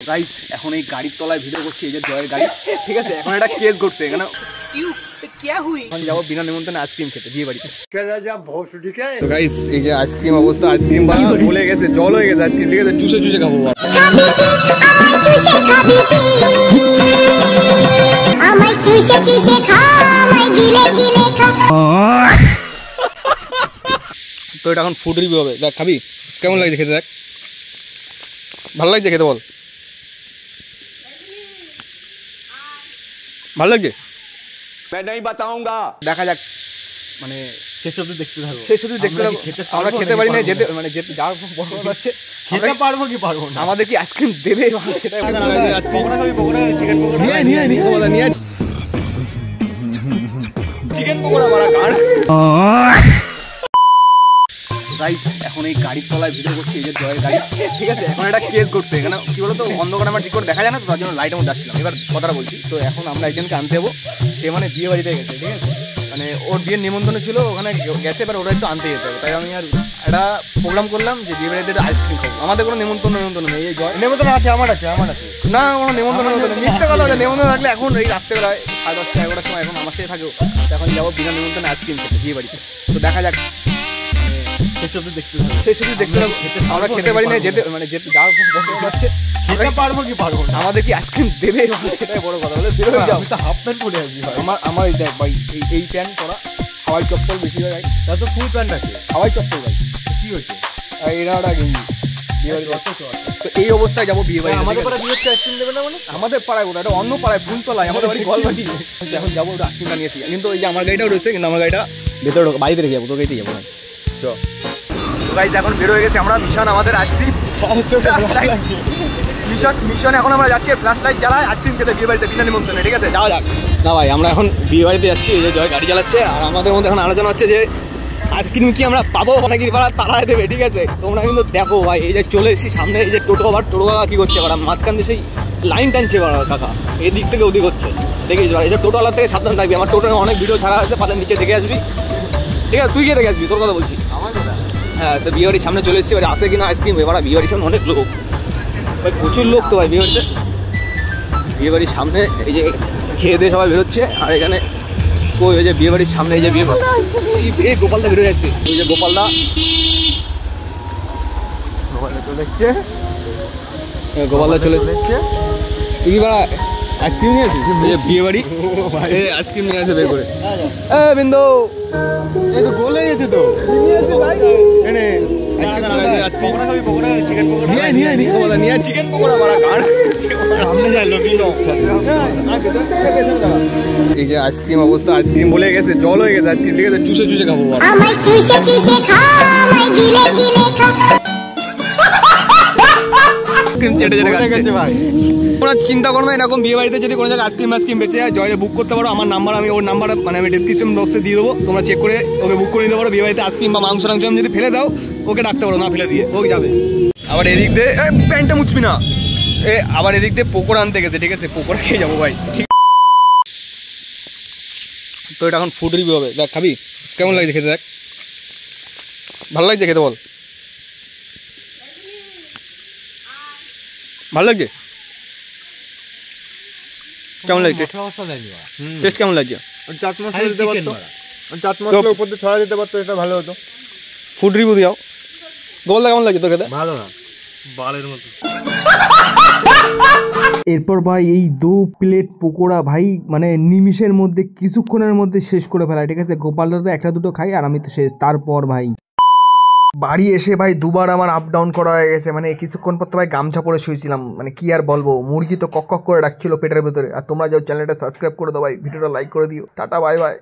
Guys এখন এই গাড়ির তলায় ভিডিও করছি, এই যে জয়ের গাড়ি, ঠিক আছে। এখন একটা কেস ঘটছে এখানে, এখন যাবো বিনা নিমন্ত্রণে আইসক্রিম খেতে বিয়ে বাড়িতে। তো গাইস এই যে আইসক্রিম অবস্থা, আইসক্রিম বলে গেছে, জল হয়ে গেছে আইসক্রিম, ঠিক আছে। চুষে চুষে খাবো। তো এটা এখন ফুড রিভিউ হবে, দেখ খাবি কেমন লাগছে খেতে, দেখ ভালো লাগছে খেতে, বল ভালো লাগছে? দেখা যাক, মানে শেষ অবধি দেখতে থাকো, শেষ অবধি দেখতে থাকো। আমরা খেতে পারি না, যেতে মানে যেতে যাওয়ার বড় কথা হচ্ছে খেতে পারবো কি পারবো না, আমাদের কি আইসক্রিম দেবে সেটাই। চিকেন পকোড়া বাড়া গাড়। গাইস এখন এই গাড়ির তলায় ভিডিও করছি, এই যে জয়ের গাড়ি, ঠিক আছে। এখন একটা কেস ঘটছে এখানে, কি বলতো অন্ধকারে আমার ঠিক করে দেখা যায় না, তো তার জন্য লাইটের মধ্যে আসছিলাম। এবার কথাটা বলছি, তো এখন আমরা একজনকে আনতে যাবো, সে মানে বিয়ে বাড়িতে গেছে, ঠিক আছে। মানে ওর বিয়ের নিমন্ত্রণ ছিল, ওখানে গেছে, এবার ওরা একটু আনতে যেতে হবে। তাই আমি আর একটা প্রোগ্রাম করলাম যে বিয়ে বাড়িতে একটা আইসক্রিম খাবো। আমাদের কোনো নিমন্ত্রণ নেই, এই জয় নেমন্তন্ন আছে, আমার আছে না, কোনো নিমন্ত্রণ মিথ্যে কথা আছে। নিমন্ত্রণ থাকলে এখন এই রাত্রেবেলায় 10:30 11টার সময় এখন আমার সাথে থাকো, এখন যাবো বিনা নিমন্ত্রণে আইসক্রিম খেতে বিয়ে বাড়িতে। তো দেখা যাক, শেষ অবধি দেখতে থাকো, শেষ অবধি দেখতে থাকো। আমরা খেতে পারি না, যেতে মানে যেতে যাওয়ার বড় কথা হচ্ছে খেতে পারবো কি পারবো না, আমাদের কি আইসক্রিম দেবে সেটাই বড় কথা। বলে বেরোয় যাও, আমি তো হাফ প্যান্ট পরে আছি ভাই। আমার এই দেখ ভাই, এই প্যান্ট পরা, হাওয়াই চপ্পল বেশি ভাই, তা তো ফুল প্যান্ট আছে, হাওয়াই চপ্পল ভাই, কি হয়েছে? আর এরা ওটা গেঞ্জি বিয়ে বাড়ি। তো এই অবস্থায় যাবো বিয়ে বাড়ি। আমাদের পাড়ায় বিয়ে হচ্ছে, আইসক্রিম দেবে না মানে? আমাদের পাড়ায় ওটা, এটা অন্য পাড়ায় ফুলতলায়, আমাদের বাড়ি গলবাটি। এখন যাবো ওটা আইসক্রিমটা নিয়ে এসেছি, কিন্তু এই যে আমার গাড়িটাও রয়েছে, কিন্তু আমার গাড়িটা ভেতরে বাইরে রেখে যাবো, তোর গাড়িতে যাবো না। তো গাইজ এখন বের হয়ে গেছে আমরা, মিশন আমাদের আইসক্রিম মিশন এখন আমরা যাচ্ছি ফ্ল্যাশ লাইট জ্বালায় আইসক্রিম খেতে বিয়ে বাড়িতে বিনা নিমন্ত্রণে, ঠিক আছে। যাওয়া যাক না ভাই, আমরা এখন বিয়ে বাড়িতে যাচ্ছি, এই যে জয় গাড়ি চালাচ্ছে, আর আমাদের মধ্যে এখন আলোচনা হচ্ছে যে আইসক্রিম কি আমরা পাবো নাকি পাড়া তাড়ায় দেবে, ঠিক আছে। তোমরা কিন্তু দেখো ভাই, এই যে চলে এসেছি সামনে, এই যে টোটো আবার টোটো কাকা কি করছে বাড়া, মাঝখান দিয়ে সেই লাইন টানছে বাড়া কাকা, এই দিক থেকে ওদিক হচ্ছে, দেখিস ভাই। এই যে টোটোওয়ালার থেকে সাবধান থাকবি, আমার টোটোর অনেক ভিডিও ছাড়া আছে, পালের নিচে দেখে আসবি, ঠিক আছে। তুই গিয়ে দেখে আসবি, তোর কথা বলছি। হ্যাঁ, তো বিয়ে বাড়ির সামনে চলে এসেছি, এবার আসে কিনা আইসক্রিম, এবার বিয়ে বাড়ির সামনে অনেক লোক ভাই, প্রচুর লোক তো ভাই বিয়ে বাড়ির সামনে। এই যে খেয়ে দিয়ে সবাই বেরোচ্ছে, আর এখানে ওই যে বিয়ে বাড়ির সামনে এই যে বিয়ে এই গোপালদা বেরোয় যাচ্ছে, ওই যে গোপালদা চলে এসছে, গোপালদা চলে এসছে। তুই কি বাড়া আইসক্রিম নিয়ে আসিস? বিয়ে বাড়ি আইসক্রিম নিয়ে আসে বের করে। বিন্দু এই তো গোল হয়ে গেছে তো, চিকেন পকোড়া বাড়া গাড় সামনে যায় লোক। এই যে আইসক্রিম অবস্থা, আইসক্রিম বলে গেছে, জল হয়ে গেছে আইসক্রিম, ঠিক আছে। চুষে চুষে খাবো। তোমরা চিন্তা করো না, এরকম বিয়ে বাড়িতে যদি কোনো জায়গায় আইসক্রিম বেঁচে যায়, জয়রে বুক করতে পারো। আমার নাম্বার, আমি ওর নাম্বার মানে আমি ডিসক্রিপশন বক্সে দিয়ে দেবো, তোমরা চেক করে ওকে বুক করে দিতে পারো। বিয়ে বাড়িতে আইসক্রিম বা মাংস যদি ফেলে দাও, ওকে ডাকতে পারো, না ফেলে দিয়ে ওকে যাবে। আবার এদিক দিয়ে প্যান্টটা মুছবি না, আবার এদিক দিয়ে পকোড়া আনতে গেছে, ঠিক আছে। পকোড়া খেয়ে যাবো ভাই, ঠিক। তো এটা এখন ফুড রিভিউ হবে, দেখ খাবি কেমন লাগছে খেতে, দেখ ভালো লাগছে খেতে, বল ভালো লাগছে? কেমন লাগছে টেস্ট, কেমন লাগছে? চাট মশলা দিতে পারতো, চাট মশলা উপর দিয়ে ছড়া দিতে পারতো, এটা ভালো হতো। ফুড রিভিউ দিও। গোপালদা কেমন লাগছে তোর খেতে? ভালো না, বালের মতো। এরপর ভাই এই 2 প্লেট পকোড়া ভাই মানে নিমিষের মধ্যে, কিছুক্ষণের মধ্যে শেষ করে ফেলায়, ঠিক আছে। গোপালদা তো একটা দুটো খাই, আর আমি তো শেষ। তারপর ভাই বাড়ি এসে ভাই দুবার আমার আপ ডাউন করা হয়ে গেছে, মানে কিছুক্ষণ পর তো ভাই গামছা পরে শুয়েছিলাম, মানে কি আর বলবো, মুরগি তো কক কক করে রাখছিল পেটের ভেতরে। আর তোমরা যাও চ্যানেলটা সাবস্ক্রাইব করে দাও ভাই, ভিডিওটা লাইক করে দিও। Tata, bye bye.